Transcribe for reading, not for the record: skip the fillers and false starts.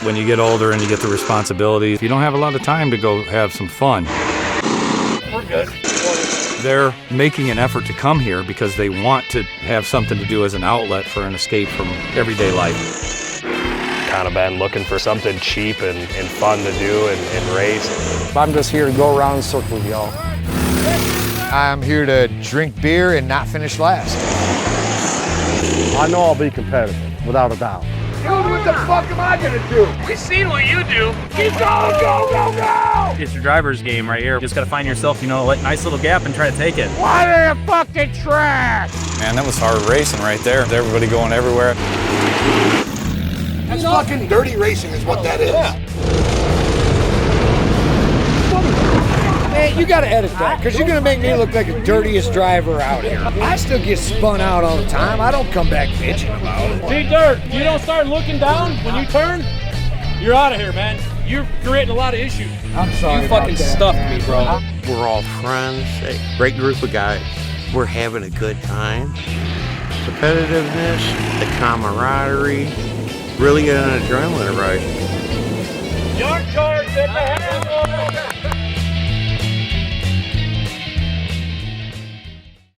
When you get older and you get the responsibilities, you don't have a lot of time to go have some fun. We're good. They're making an effort to come here because they want to have something to do as an outlet for an escape from everyday life. Kind of been looking for something cheap and fun to do and race. I'm just here to go around in circles with y'all. I'm here to drink beer and not finish last. I know I'll be competitive, without a doubt. Dude, what the fuck am I gonna do? We've seen what you do. Keep going, go, go, go! It's your driver's game right here. You just gotta find yourself, a nice little gap and try to take it. Why are you fucking trash? Man, that was hard racing right there. Everybody going everywhere. That's fucking dirty racing is what that is. Man, you gotta edit that, because you're gonna make me look like the dirtiest driver out here. I still get spun out all the time. I don't come back bitching about it. T-Dirt, if you don't start looking down when you turn, you're out of here, man. You're creating a lot of issues. I'm sorry. You fucking stuffed me, bro. We're all friends, a great group of guys. We're having a good time. Competitiveness, the camaraderie, really get an adrenaline rush.